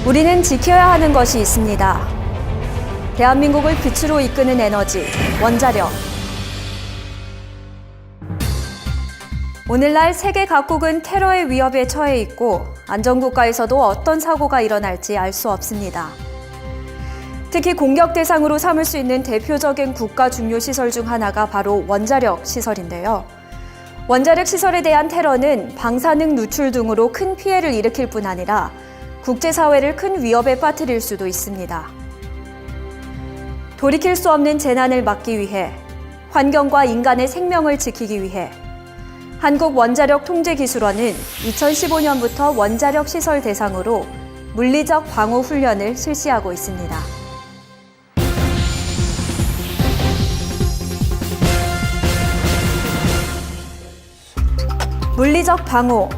우리는 지켜야 하는 것이 있습니다. 대한민국을 빛으로 이끄는 에너지, 원자력. 오늘날 세계 각국은 테러의 위협에 처해 있고 안전국가에서도 어떤 사고가 일어날지 알 수 없습니다. 특히 공격 대상으로 삼을 수 있는 대표적인 국가 중요 시설 중 하나가 바로 원자력 시설인데요. 원자력 시설에 대한 테러는 방사능 누출 등으로 큰 피해를 일으킬 뿐 아니라 국제사회를 큰 위협에 빠뜨릴 수도 있습니다. 돌이킬 수 없는 재난을 막기 위해, 환경과 인간의 생명을 지키기 위해 한국원자력통제기술원은 2015년부터 원자력 시설 대상으로 물리적 방호 훈련을 실시하고 있습니다. 물리적 방호.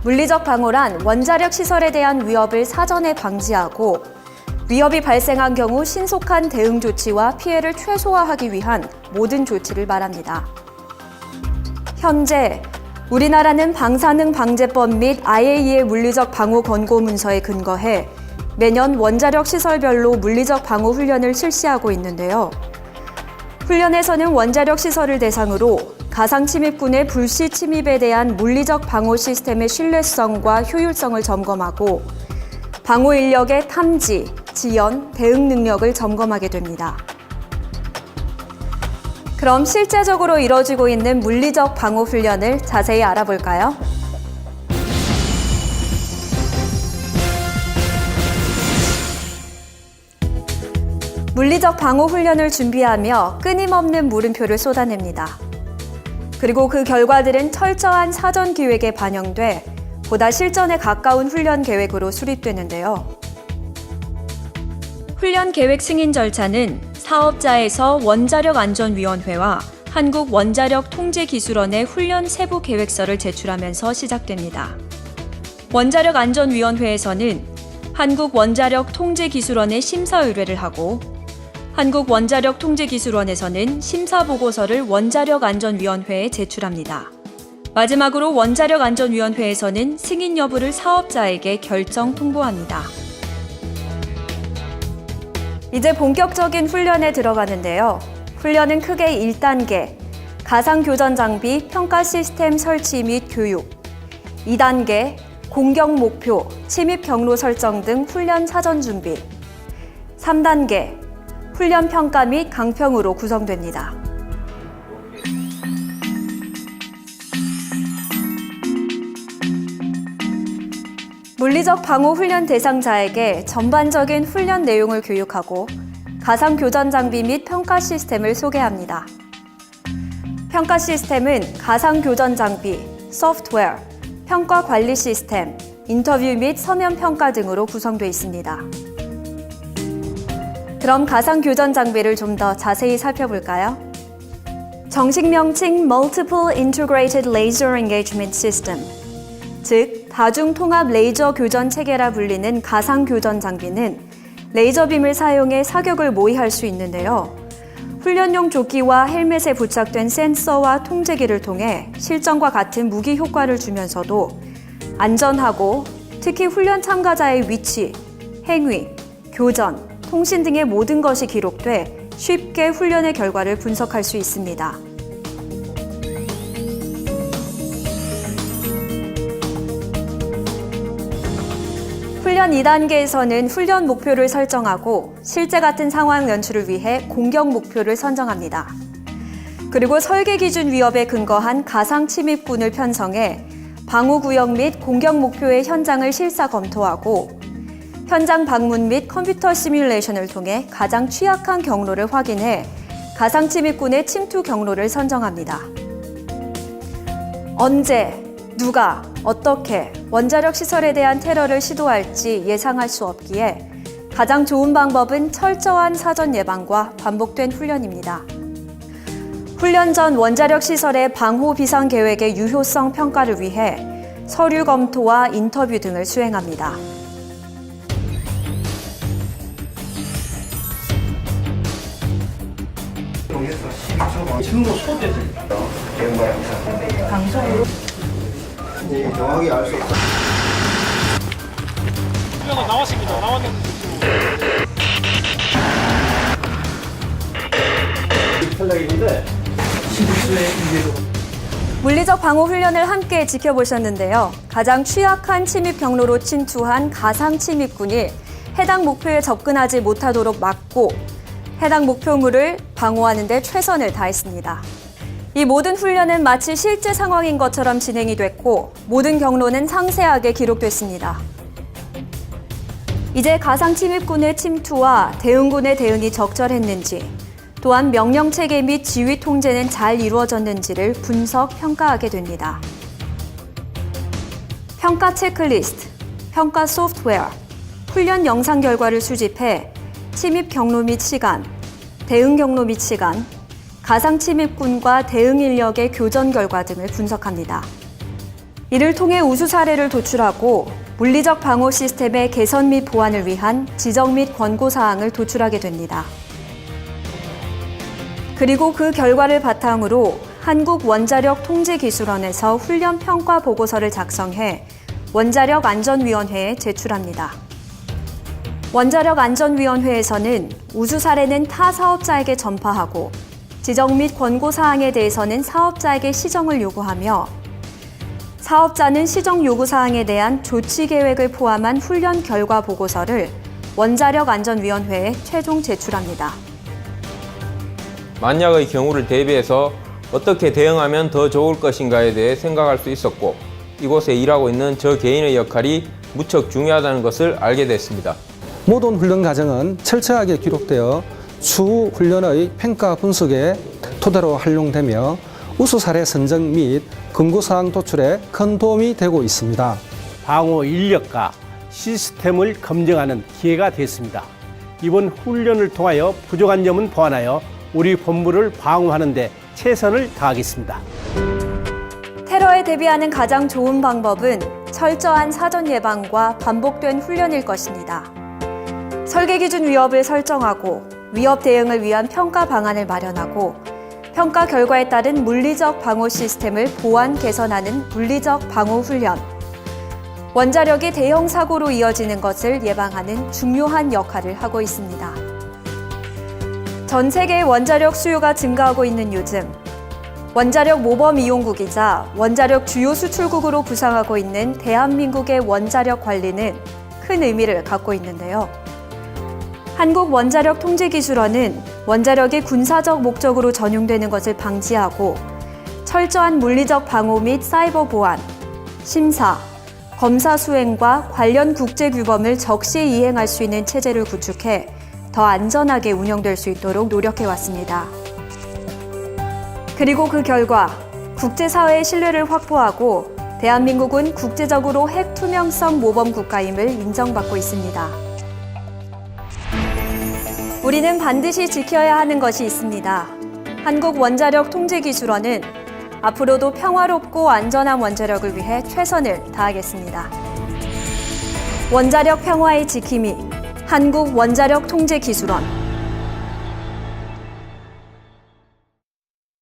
물리적 방호란 원자력 시설에 대한 위협을 사전에 방지하고 위협이 발생한 경우 신속한 대응 조치와 피해를 최소화하기 위한 모든 조치를 말합니다. 현재 우리나라는 방사능 방제법 및 IAEA 물리적 방호 권고 문서에 근거해 매년 원자력 시설별로 물리적 방호 훈련을 실시하고 있는데요. 훈련에서는 원자력 시설을 대상으로 가상 침입군의 불시 침입에 대한 물리적 방호 시스템의 신뢰성과 효율성을 점검하고 방호 인력의 탐지, 지연, 대응 능력을 점검하게 됩니다. 그럼 실제적으로 이뤄지고 있는 물리적 방호 훈련을 자세히 알아볼까요? 물리적 방호 훈련을 준비하며 끊임없는 물음표를 쏟아냅니다. 그리고 그 결과들은 철저한 사전 기획에 반영돼 보다 실전에 가까운 훈련 계획으로 수립되는데요. 훈련 계획 승인 절차는 사업자에서 원자력안전위원회와 한국원자력통제기술원에 훈련 세부 계획서를 제출하면서 시작됩니다. 원자력안전위원회에서는 한국원자력통제기술원에 심사 의뢰를 하고 한국원자력통제기술원에서는 심사보고서를 원자력안전위원회에 제출합니다. 마지막으로 원자력안전위원회에서는 승인 여부를 사업자에게 결정 통보합니다. 이제 본격적인 훈련에 들어가는데요. 훈련은 크게 1단계, 가상교전 장비 평가 시스템 설치 및 교육, 2단계, 공격 목표, 침입 경로 설정 등 훈련 사전 준비, 3단계, 훈련 평가 및 강평으로 구성됩니다. 물리적 방호 훈련 대상자에게 전반적인 훈련 내용을 교육하고 가상 교전 장비 및 평가 시스템을 소개합니다. 평가 시스템은 가상 교전 장비, 소프트웨어, 평가 관리 시스템, 인터뷰 및 서면 평가 등으로 구성되어 있습니다. 그럼 가상 교전 장비를 좀 더 자세히 살펴볼까요? 정식 명칭 Multiple Integrated Laser Engagement System, 즉 다중 통합 레이저 교전 체계라 불리는 가상 교전 장비는 레이저빔을 사용해 사격을 모의할 수 있는데요. 훈련용 조끼와 헬멧에 부착된 센서와 통제기를 통해 실전과 같은 무기 효과를 주면서도 안전하고 특히 훈련 참가자의 위치, 행위, 교전, 통신 등의 모든 것이 기록돼 쉽게 훈련의 결과를 분석할 수 있습니다. 훈련 2단계에서는 훈련 목표를 설정하고 실제 같은 상황 연출을 위해 공격 목표를 선정합니다. 그리고 설계 기준 위협에 근거한 가상 침입군을 편성해 방호 구역 및 공격 목표의 현장을 실사 검토하고 현장 방문 및 컴퓨터 시뮬레이션을 통해 가장 취약한 경로를 확인해 가상 침입군의 침투 경로를 선정합니다. 언제, 누가, 어떻게 원자력 시설에 대한 테러를 시도할지 예상할 수 없기에 가장 좋은 방법은 철저한 사전 예방과 반복된 훈련입니다. 훈련 전 원자력 시설의 방호 비상 계획의 유효성 평가를 위해 서류 검토와 인터뷰 등을 수행합니다. 증거 소개됩니다. 대응과 영상. 방송으로. 정확히 알 수 없다. 명은 나왔습니다. 나왔는데 탈락인데 12수의 인재도 물리적 방어 훈련을 함께 지켜보셨는데요. 가장 취약한 침입 경로로 침투한 가상 침입군이 해당 목표에 접근하지 못하도록 막고 해당 목표물을 방어하는 데 최선을 다했습니다. 이 모든 훈련은 마치 실제 상황인 것처럼 진행이 됐고 모든 경로는 상세하게 기록됐습니다. 이제 가상 침입군의 침투와 대응군의 대응이 적절했는지 또한 명령체계 및 지휘 통제는 잘 이루어졌는지를 분석, 평가하게 됩니다. 평가 체크리스트, 평가 소프트웨어, 훈련 영상 결과를 수집해 침입 경로 및 시간, 대응 경로 및 시간, 가상 침입군과 대응 인력의 교전 결과 등을 분석합니다. 이를 통해 우수 사례를 도출하고 물리적 방어 시스템의 개선 및 보완을 위한 지적 및 권고 사항을 도출하게 됩니다. 그리고 그 결과를 바탕으로 한국원자력통제기술원에서 훈련 평가 보고서를 작성해 원자력안전위원회에 제출합니다. 원자력안전위원회에서는 우수 사례는 타 사업자에게 전파하고 지적 및 권고 사항에 대해서는 사업자에게 시정을 요구하며 사업자는 시정 요구 사항에 대한 조치 계획을 포함한 훈련 결과 보고서를 원자력안전위원회에 최종 제출합니다. 만약의 경우를 대비해서 어떻게 대응하면 더 좋을 것인가에 대해 생각할 수 있었고 이곳에 일하고 있는 저 개인의 역할이 무척 중요하다는 것을 알게 됐습니다. 모든 훈련 과정은 철저하게 기록되어 추후 훈련의 평가 분석에 토대로 활용되며 우수 사례 선정 및 권고사항 도출에 큰 도움이 되고 있습니다. 방어 인력과 시스템을 검증하는 기회가 됐습니다. 이번 훈련을 통하여 부족한 점은 보완하여 우리 본부를 방어하는 데 최선을 다하겠습니다. 테러에 대비하는 가장 좋은 방법은 철저한 사전 예방과 반복된 훈련일 것입니다. 설계 기준 위협을 설정하고 위협 대응을 위한 평가 방안을 마련하고 평가 결과에 따른 물리적 방어 시스템을 보완 개선하는 물리적 방어 훈련. 원자력이 대형 사고로 이어지는 것을 예방하는 중요한 역할을 하고 있습니다. 전 세계의 원자력 수요가 증가하고 있는 요즘 원자력 모범 이용국이자 원자력 주요 수출국으로 부상하고 있는 대한민국의 원자력 관리는 큰 의미를 갖고 있는데요. 한국원자력통제기술원은 원자력이 군사적 목적으로 전용되는 것을 방지하고 철저한 물리적 방호 및 사이버 보안, 심사, 검사 수행과 관련 국제규범을 적시에 이행할 수 있는 체제를 구축해 더 안전하게 운영될 수 있도록 노력해왔습니다. 그리고 그 결과 국제사회의 신뢰를 확보하고 대한민국은 국제적으로 핵 투명성 모범 국가임을 인정받고 있습니다. 우리는 반드시 지켜야 하는 것이 있습니다. 한국원자력통제기술원은 앞으로도 평화롭고 안전한 원자력을 위해 최선을 다하겠습니다. 원자력 평화의 지킴이 한국원자력통제기술원